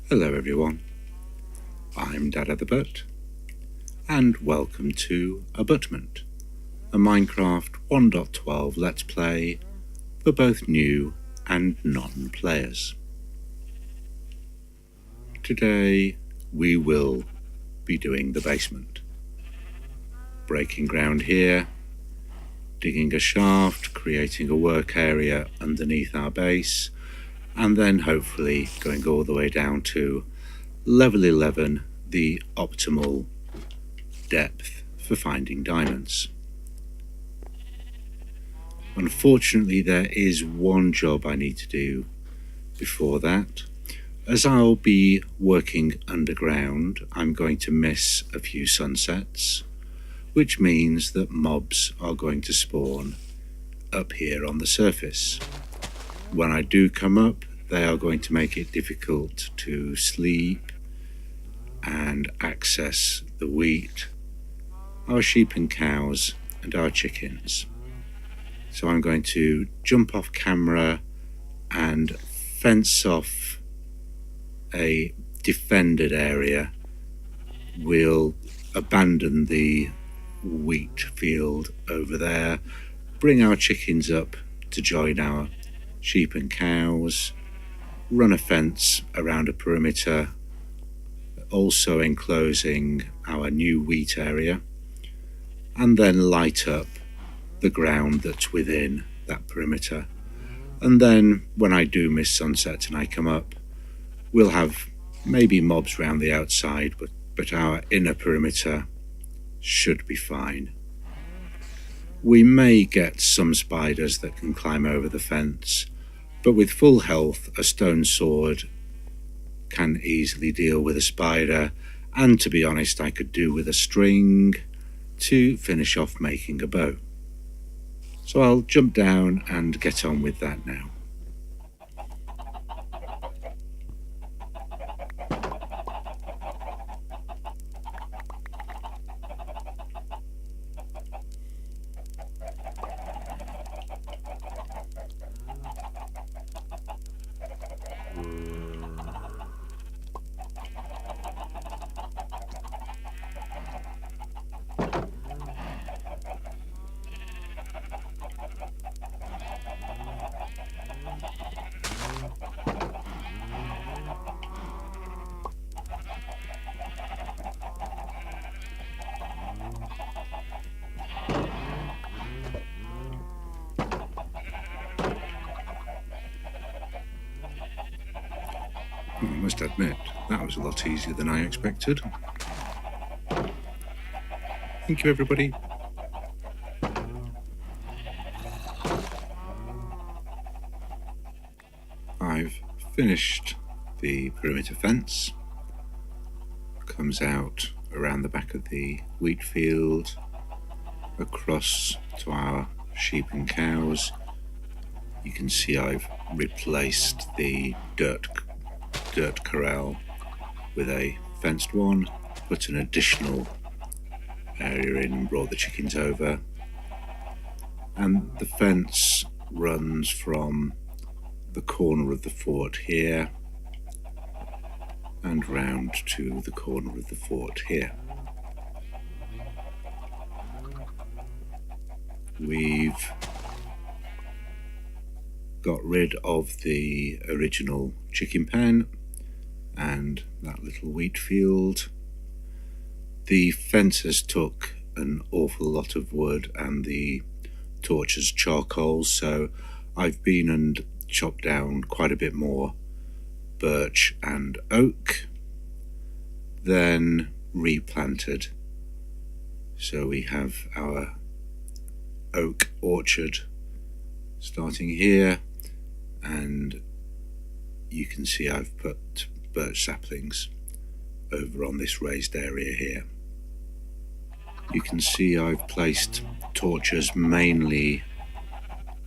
Hello everyone, I'm Dad at the Butt, and welcome to Abuttment, a Minecraft 1.12 Let's Play for both new and non-players. Today we will be doing the basement, breaking ground here, digging a shaft, creating a work area underneath our base, and then hopefully going all the way down to level 11, the optimal depth for finding diamonds. Unfortunately, there is one job I need to do before that. As I'll be working underground, I'm going to miss a few sunsets, which means that mobs are going to spawn up here on the surface. When I do come up, they are going to make it difficult to sleep and access the wheat, our sheep and cows, and our chickens. So I'm going to jump off camera and fence off a defended area. We'll abandon the wheat field over there, bring our chickens up to join our sheep and cows, run a fence around a perimeter, also enclosing our new wheat area, and then light up the ground that's within that perimeter. And then when I do miss sunset and I come up, we'll have maybe mobs around the outside, but our inner perimeter should be fine. We may get some spiders that can climb over the fence, but with full health, a stone sword can easily deal with a spider, and to be honest, I could do with a string to finish off making a bow. So I'll jump down and get on with that now. I must admit, that was a lot easier than I expected. Thank you, everybody. I've finished the perimeter fence. Comes out around the back of the wheat field, across to our sheep and cows. You can see I've replaced the dirt corral with a fenced one, put an additional area in and brought the chickens over. And the fence runs from the corner of the fort here and round to the corner of the fort here. We've got rid of the original chicken pen and that little wheat field. The fences took an awful lot of wood and the torches charcoal, so I've been and chopped down quite a bit more birch and oak, then replanted. So we have our oak orchard starting here, and you can see I've put birch saplings over on this raised area here. You can see I've placed torches mainly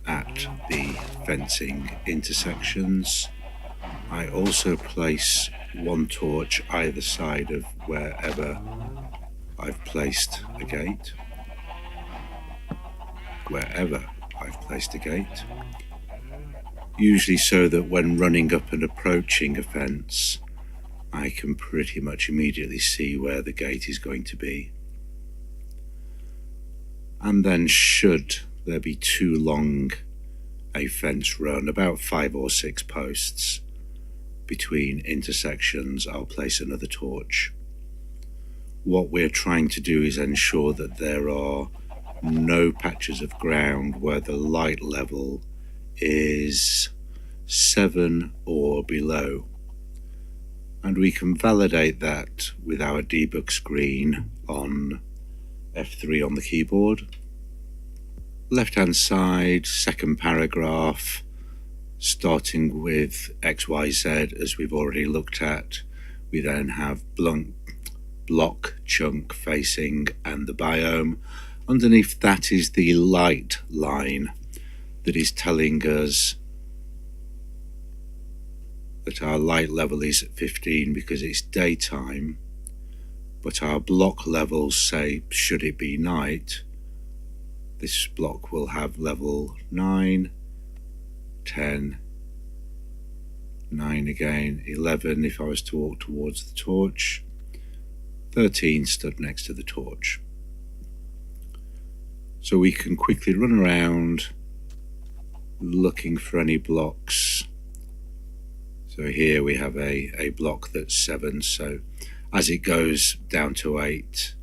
at the fencing intersections. I also place one torch either side of wherever I've placed a gate. Usually so that when running up and approaching a fence, I can pretty much immediately see where the gate is going to be. And then should there be too long a fence run, about 5 or 6 posts between intersections, I'll place another torch. What we're trying to do is ensure that there are no patches of ground where the light level is 7 or below. And we can validate that with our debug screen on F3 on the keyboard. Left hand side, second paragraph, starting with XYZ as we've already looked at. We then have block, chunk, facing and the biome. Underneath that is the light line that is telling us that our light level is at 15 because it's daytime, but our block levels say should it be night, this block will have level 9, 10, 9 again, 11 if I was to walk towards the torch, 13 stood next to the torch. So we can quickly run around looking for any blocks. So here we have a block that's 7, so as it goes down to 8,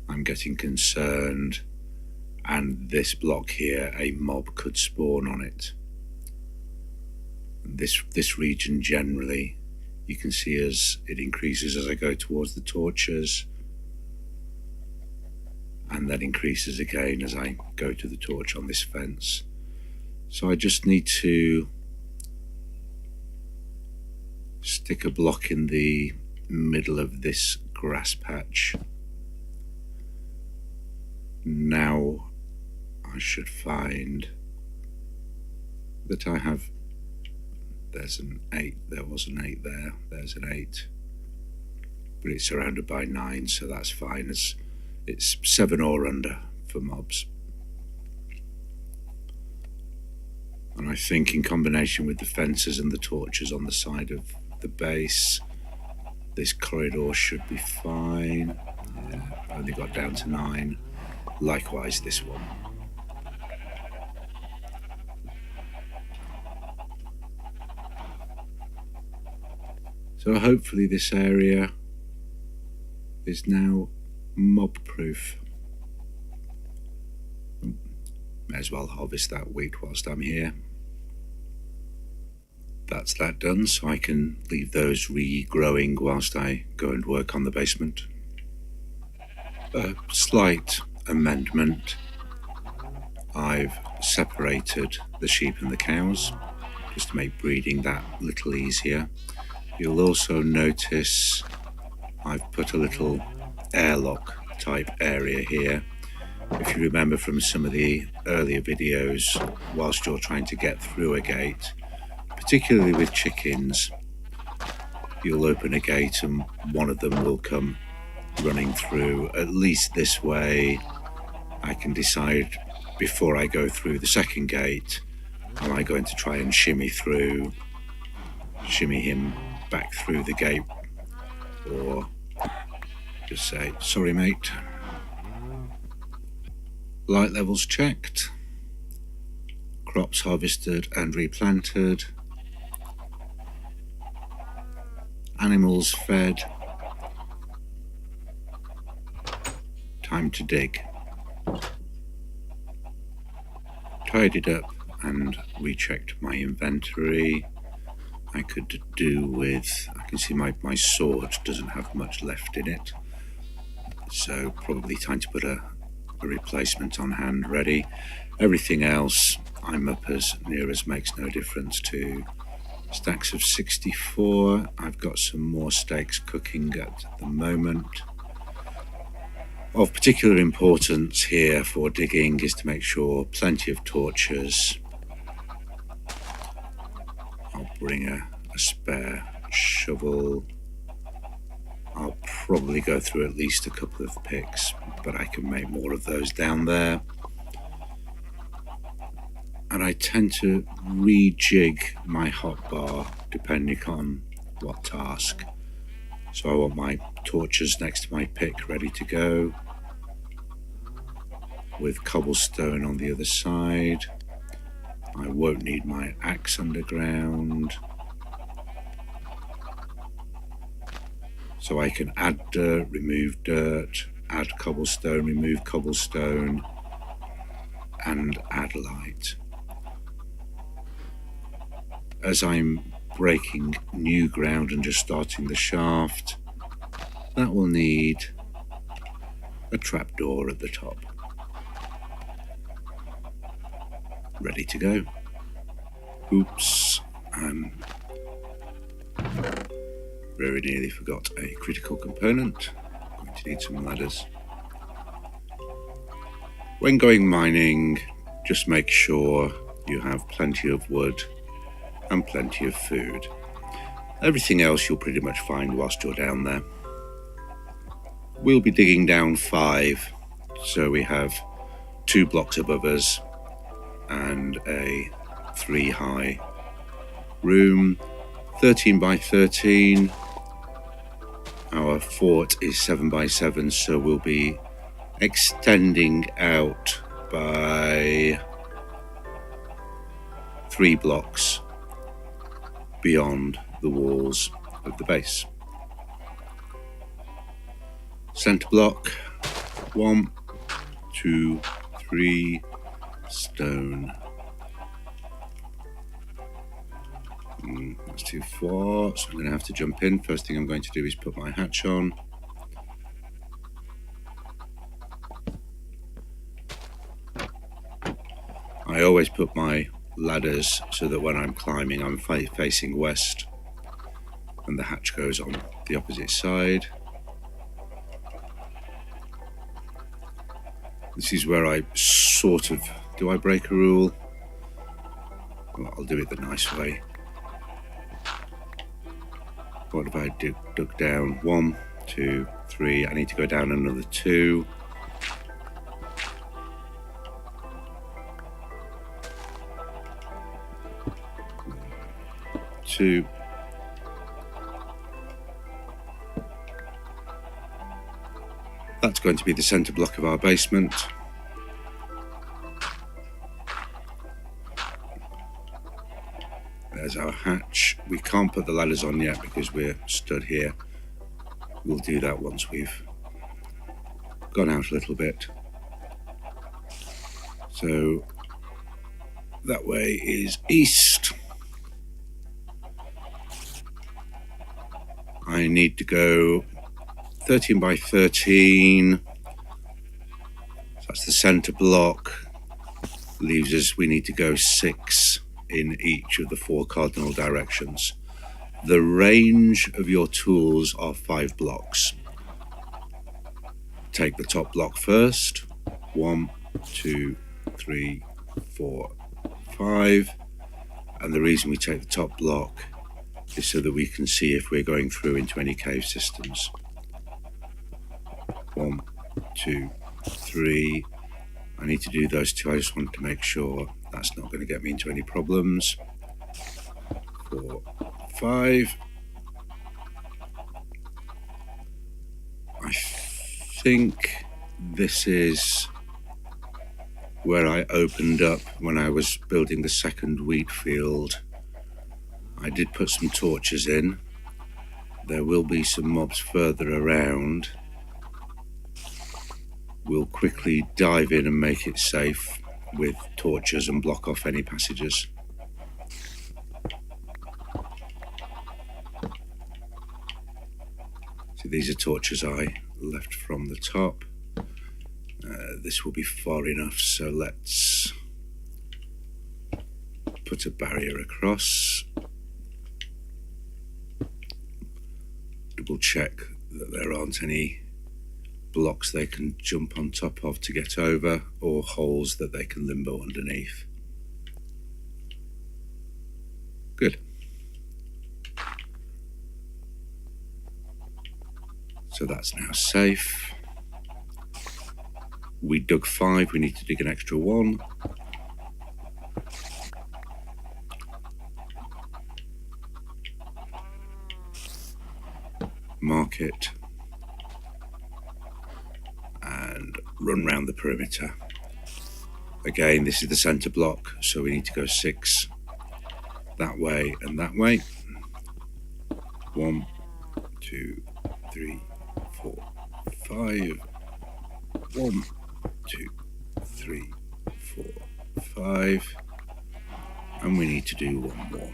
I'm getting concerned, and this block here, a mob could spawn on it. This region generally, you can see as it increases as I go towards the torches, and then increases again as I go to the torch on this fence. So I just need to stick a block in the middle of this grass patch. Now I should find that I have, there's an 8, there was an 8 there, there's an 8, but it's surrounded by 9, so that's fine. It's 7 or under for mobs. And I think in combination with the fences and the torches on the side of the base, this corridor should be fine. Yeah, only got down to 9. Likewise this one. So hopefully this area is now mob proof. May as well harvest that wheat whilst I'm here. That's that done, so I can leave those regrowing whilst I go and work on the basement. A slight amendment. I've separated the sheep and the cows just to make breeding that little easier. You'll also notice I've put a little airlock type area here. If you remember from some of the earlier videos, whilst you're trying to get through a gate, particularly with chickens, you'll open a gate and one of them will come running through. At least this way I can decide before I go through the second gate, am I going to try and shimmy him back through the gate, or just say, sorry mate. Light levels checked, crops harvested and replanted, animals fed, time to dig. Tidied up and rechecked my inventory. I could do with, I can see my sword doesn't have much left in it, so probably time to put a replacement on hand ready. Everything else I'm up as near as makes no difference to stacks of 64. I've got some more steaks cooking at the moment. Of particular importance here for digging is to make sure plenty of torches. I'll bring a spare shovel. I'll probably go through at least a couple of picks, but I can make more of those down there. And I tend to rejig my hotbar depending on what task. So I want my torches next to my pick ready to go, with cobblestone on the other side. I won't need my axe underground, so I can add dirt, remove dirt, add cobblestone, remove cobblestone, and add light. As I'm breaking new ground and just starting the shaft, that will need a trapdoor at the top. Ready to go. Oops, very nearly forgot a critical component. I'm going to need some ladders. When going mining, just make sure you have plenty of wood and plenty of food. Everything else you'll pretty much find whilst you're down there. We'll be digging down 5, so we have 2 blocks above us and a 3 high room, 13 by 13. Our fort is 7 by 7, so we'll be extending out by 3 blocks beyond the walls of the base. Center block, 1, 2, 3, stone. That's too far, so I'm going to have to jump in. First thing I'm going to do is put my hatch on. I always put my ladders so that when I'm climbing I'm facing west and the hatch goes on the opposite side. This is where I sort of, do I break a rule? Well, I'll do it the nice way. What have I dug down? 1, 2, 3. I need to go down another 2. That's going to be the center block of our basement. There's our hatch. We can't put the ladders on yet because we're stood here. We'll do that once we've gone out a little bit. So that way is east. I need to go 13 by 13. So that's the center block. Leaves us, we need to go 6 in each of the 4 cardinal directions. The range of your tools are 5 blocks. Take the top block first. 1, 2, 3, 4, 5. And the reason we take the top block is so that we can see if we're going through into any cave systems. 1, 2, 3. I need to do those 2. I just want to make sure that's not going to get me into any problems. 4, 5. I think this is where I opened up when I was building the second wheat field. I did put some torches in. There will be some mobs further around. We'll quickly dive in and make it safe with torches and block off any passages. So these are torches I left from the top. This will be far enough, so let's put a barrier across. Double check that there aren't any blocks they can jump on top of to get over, or holes that they can limbo underneath. Good. So that's now safe. We dug 5, we need to dig an extra 1. mark it, and run round the perimeter. Again, this is the center block, so we need to go 6 that way and that way. 1, 2, 3, 4, 5. 1, 2, 3, 4, 5. And we need to do one more.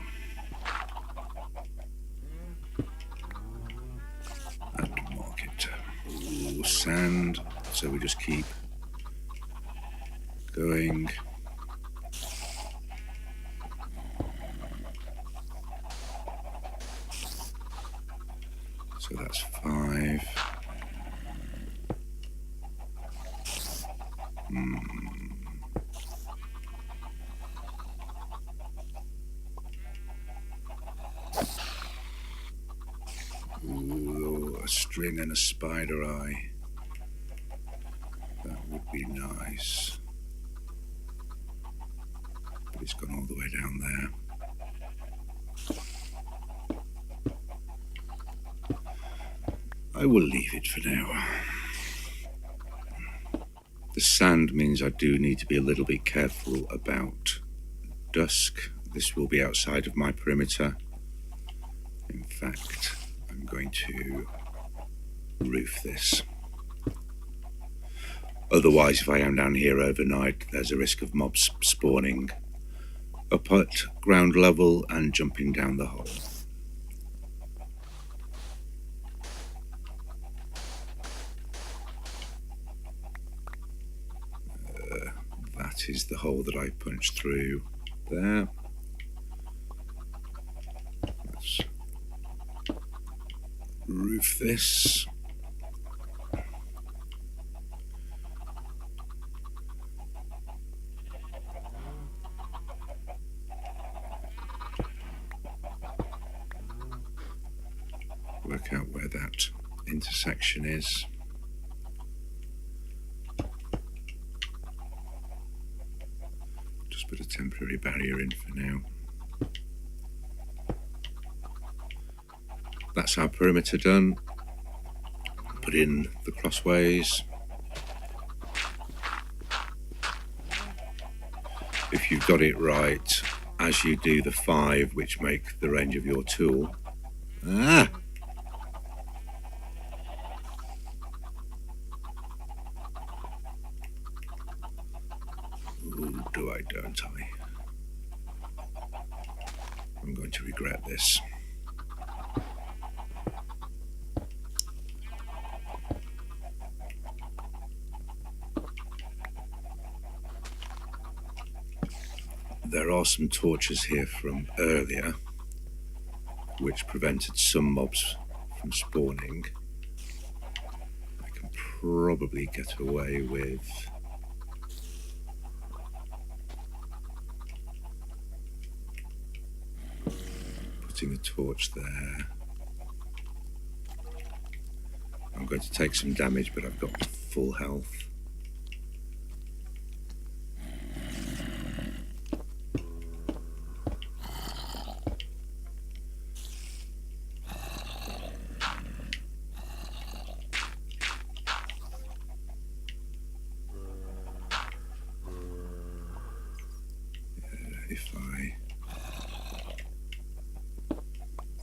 And mark it. Ooh, sand. So we just keep going. So that's 5. Ooh, a string and a spider eye. That would be nice. But it's gone all the way down there. I will leave it for now. The sand means I do need to be a little bit careful about dusk. This will be outside of my perimeter. In fact, I'm going to roof this. Otherwise, if I am down here overnight, there's a risk of mobs spawning up at ground level and jumping down the hole. That is the hole that I punched through there. Let's roof this. Work out where that intersection is. Just put a temporary barrier in for now. That's our perimeter done. Put in the crossways. If you've got it right, as you do the 5, which make the range of your tool. Ooh, do I, don't I? I'm going to regret this. There are some torches here from earlier which prevented some mobs from spawning. I can probably get away with putting a torch there. I'm going to take some damage, but I've got full health. If I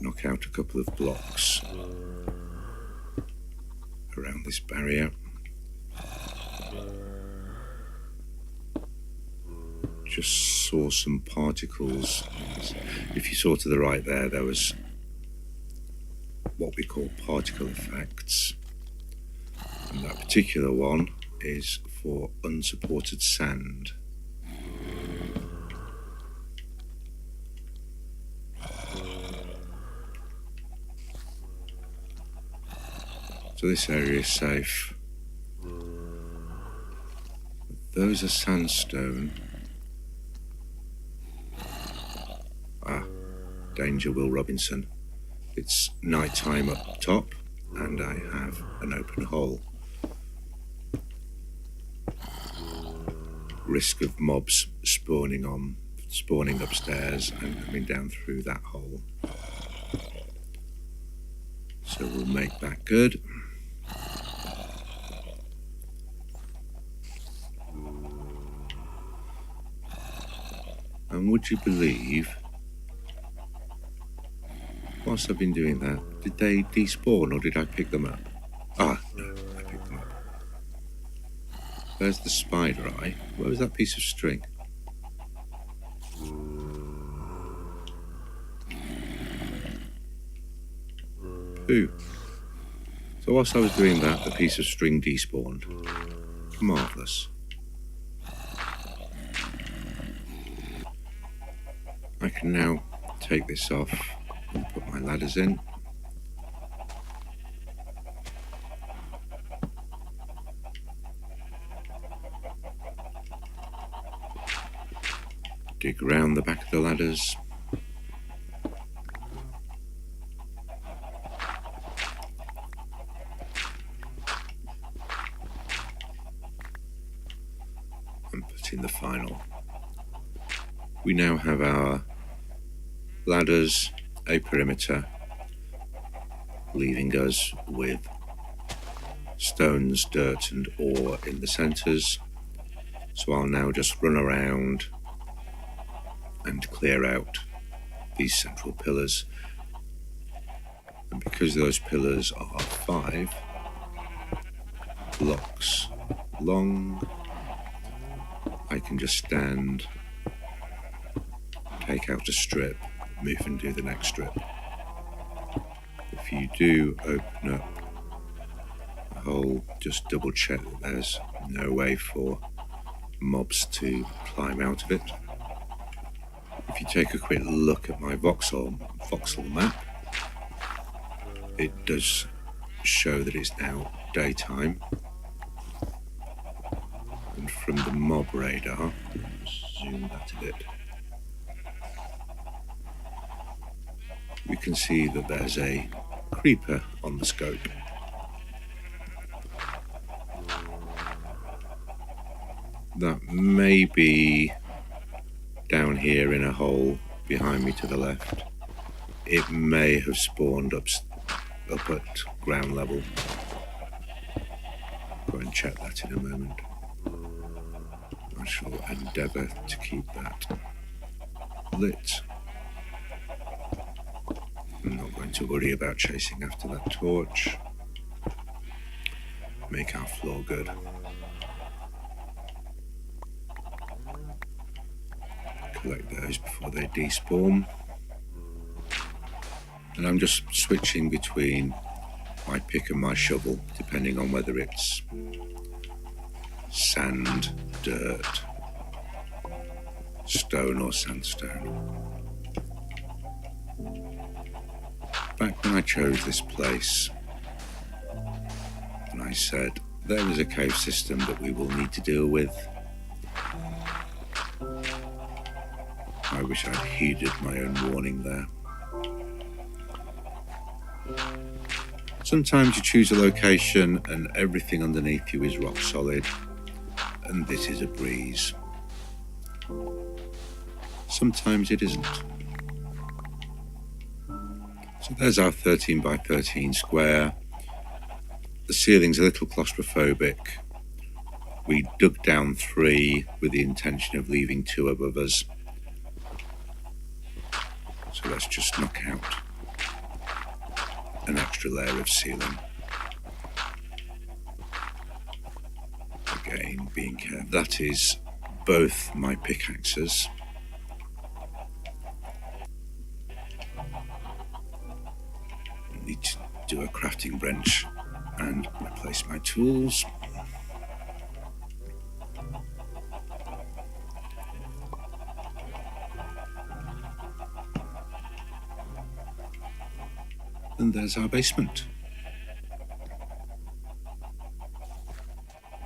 knock out a couple of blocks around this barrier, just saw some particles. If you saw to the right there was what we call particle effects, and that particular one is for unsupported sand. So this area is safe. Those are sandstone. Danger, Will Robinson. It's night time up top and I have an open hole. Risk of mobs spawning upstairs and coming down through that hole. So we'll make that good. And would you believe, whilst I've been doing that, did they despawn or did I pick them up? Ah, no, I picked them up. There's the spider eye. Where was that piece of string? Pooh. So whilst I was doing that, the piece of string despawned. Marvellous. I can now take this off and put my ladders in. Dig round the back of the ladders. And put in the final. We now have our ladders, a perimeter, leaving us with stones, dirt and ore in the centres. So I'll now just run around and clear out these central pillars. And because those pillars are 5 blocks long, I can just stand, take out a strip, move and do the next strip. If you do open up a hole, just double check that there's no way for mobs to climb out of it. If you take a quick look at my voxel map, it does show that it's now daytime. And from the mob radar, zoom that a bit, we can see that there's a creeper on the scope. That may be down here in a hole behind me to the left. It may have spawned up at ground level. Go and check that in a moment. I shall endeavour to keep that lit. I'm not going to worry about chasing after that torch. Make our floor good. Collect those before they despawn. And I'm just switching between my pick and my shovel, depending on whether it's sand, dirt, stone or sandstone. Back when I chose this place, and I said there is a cave system that we will need to deal with, I wish I'd heeded my own warning there. Sometimes you choose a location and everything underneath you is rock solid, and this is a breeze. Sometimes it isn't. So there's our 13 by 13 square. The ceiling's a little claustrophobic. We dug down 3 with the intention of leaving 2 above us. So let's just knock out an extra layer of ceiling. Again, being careful. That is both my pickaxes. I need to do a crafting bench and replace my tools. And there's our basement.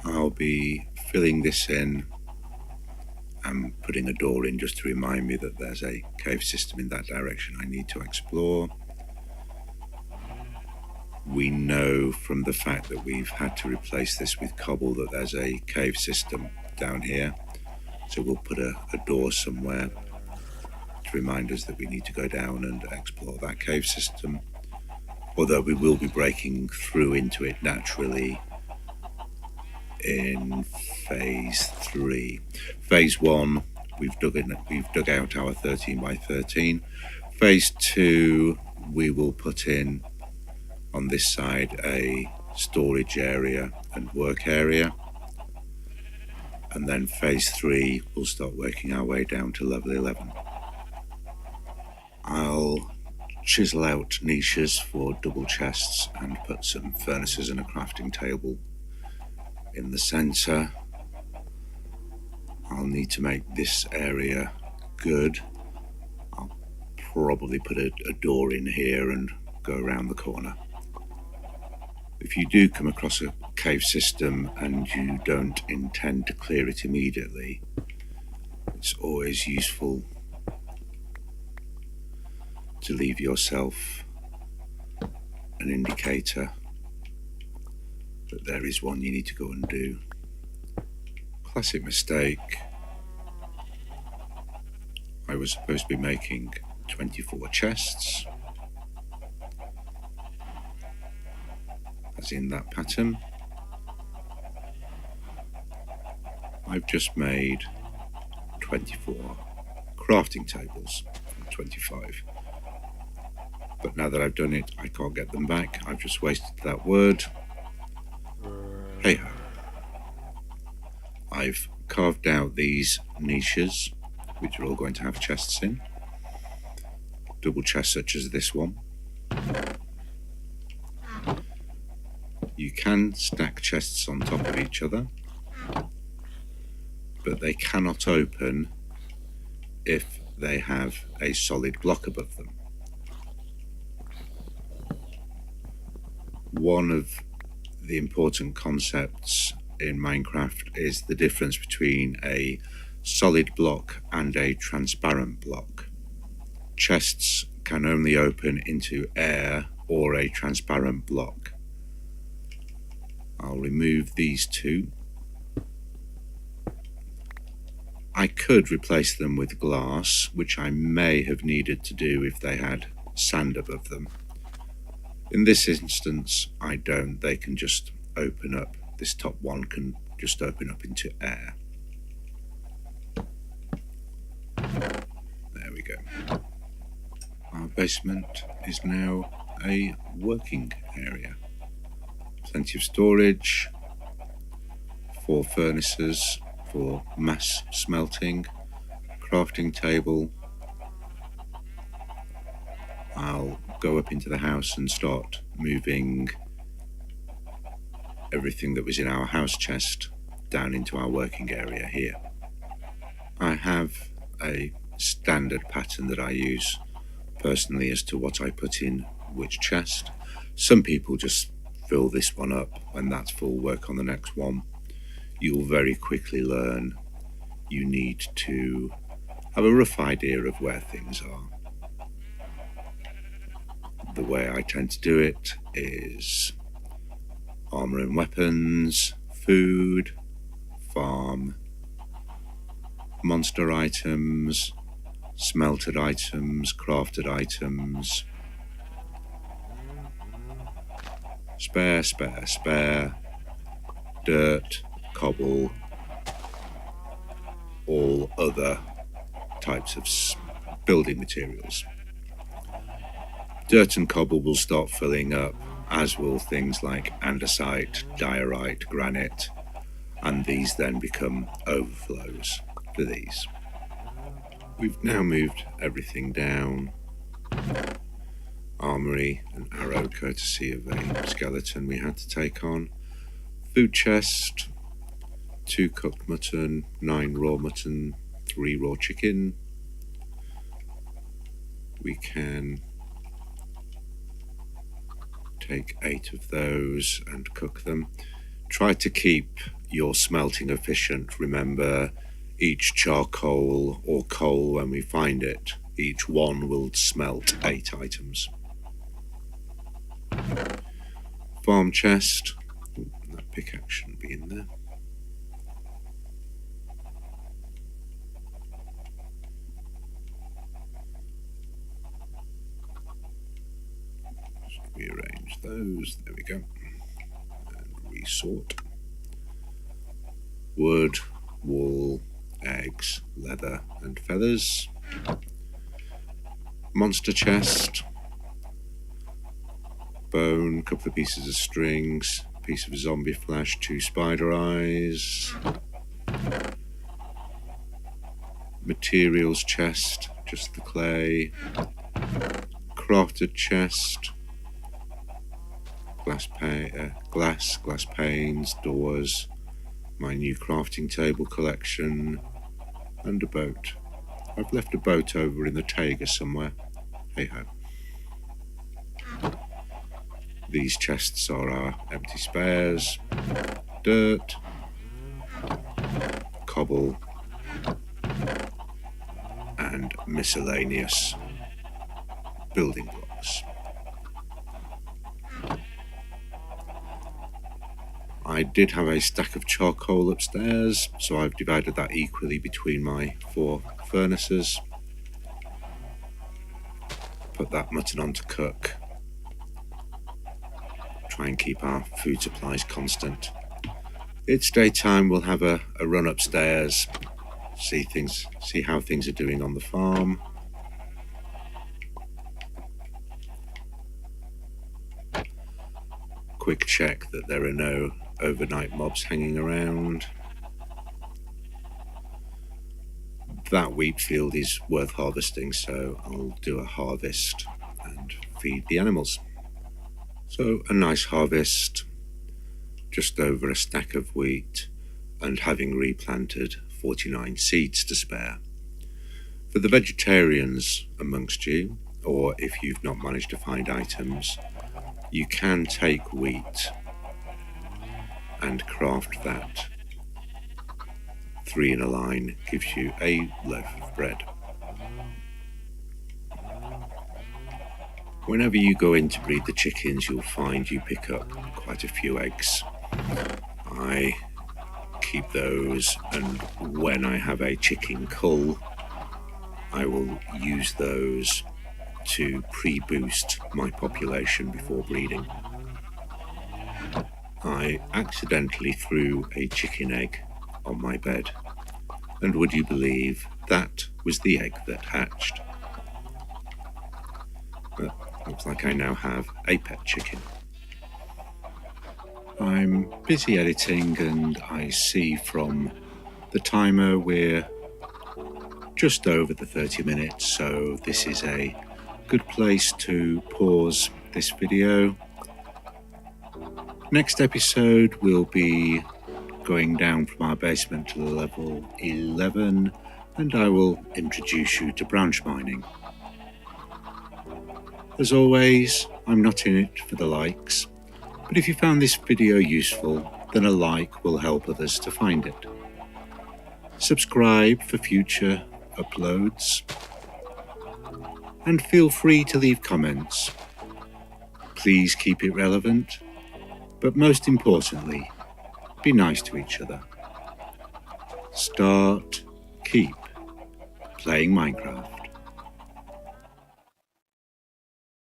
I'll be filling this in and putting a door in just to remind me that there's a cave system in that direction I need to explore. We know from the fact that we've had to replace this with cobble that there's a cave system down here. So we'll put a door somewhere to remind us that we need to go down and explore that cave system. although we will be breaking through into it naturally in phase 3. Phase 1, we've dug out our 13 by 13. Phase 2, we will put in on this side a storage area and work area, and then phase 3 we'll start working our way down to level 11. I'll chisel out niches for double chests and put some furnaces and a crafting table in the center. I'll need to make this area good. I'll probably put a door in here and go around the corner. If you do come across a cave system and you don't intend to clear it immediately, it's always useful to leave yourself an indicator that there is one you need to go and do. Classic mistake. I was supposed to be making 24 chests, as in that pattern. I've just made 24 crafting tables from 25. But now that I've done it, I can't get them back. I've just wasted that word. Hey ho. I've carved out these niches, which are all going to have chests in. Double chests such as this one. You can stack chests on top of each other, but they cannot open if they have a solid block above them. One of the important concepts in Minecraft is the difference between a solid block and a transparent block. Chests can only open into air or a transparent block. I'll remove these two. I could replace them with glass, which I may have needed to do if they had sand above them. In this instance, I don't. They can just open up. This top one can just open up into air. There we go. Our basement is now a working area. Plenty of storage, 4 furnaces for mass smelting, crafting table. I'll go up into the house and start moving everything that was in our house chest down into our working area here. I have a standard pattern that I use personally as to what I put in which chest. Some people just fill this one up. When that's full, work on the next one. You'll very quickly learn you need to have a rough idea of where things are. The way I tend to do it is armor and weapons, food, farm, monster items, smelted items, crafted items, spare, dirt, cobble, all other types of building materials. Dirt and cobble will start filling up, as will things like andesite, diorite, granite, and these then become overflows for these. We've now moved everything down. Armory, an arrow courtesy of a skeleton we had to take on. Food chest, 2 cooked mutton, 9 raw mutton, 3 raw chicken. We can take 8 of those and cook them. Try to keep your smelting efficient. Remember, each charcoal or coal, when we find it, each one will smelt 8 items. Farm chest. That pickaxe shouldn't be in there. rearrange those, there we go, and resort. Wood, wool, eggs, leather and feathers. Monster chest, bone, couple of pieces of strings, piece of zombie flesh, 2 spider eyes. Materials chest, just the clay. Crafted chest, glass panes, doors, my new crafting table collection, and a boat. I've left a boat over in the Taiga somewhere. Hey ho. These chests are our empty spares, dirt, cobble, and miscellaneous building blocks. I did have a stack of charcoal upstairs, so I've divided that equally between my 4 furnaces. Put that mutton on to cook. Try and keep our food supplies constant. It's daytime, we'll have a run upstairs, see how things are doing on the farm. Quick check that there are no overnight mobs hanging around. That wheat field is worth harvesting, so I'll do a harvest and feed the animals. So a nice harvest, just over a stack of wheat, and having replanted 49 seeds to spare. For the vegetarians amongst you, or if you've not managed to find items, you can take wheat and craft that. 3 in a line gives you a loaf of bread. Whenever you go in to breed the chickens, you'll find you pick up quite a few eggs. I keep those, and when I have a chicken cull, I will use those to pre-boost my population before breeding. I accidentally threw a chicken egg on my bed, and would you believe that was the egg that hatched? But looks like I now have a pet chicken. I'm busy editing, and I see from the timer we're just over the 30 minutes, so this is a good place to pause this video. Next episode we'll be going down from our basement to level 11, and I will introduce you to branch mining. As always, I'm not in it for the likes, but if you found this video useful, then a like will help others to find it. Subscribe for future uploads, and feel free to leave comments. Please keep it relevant, but most importantly, be nice to each other. Keep playing Minecraft.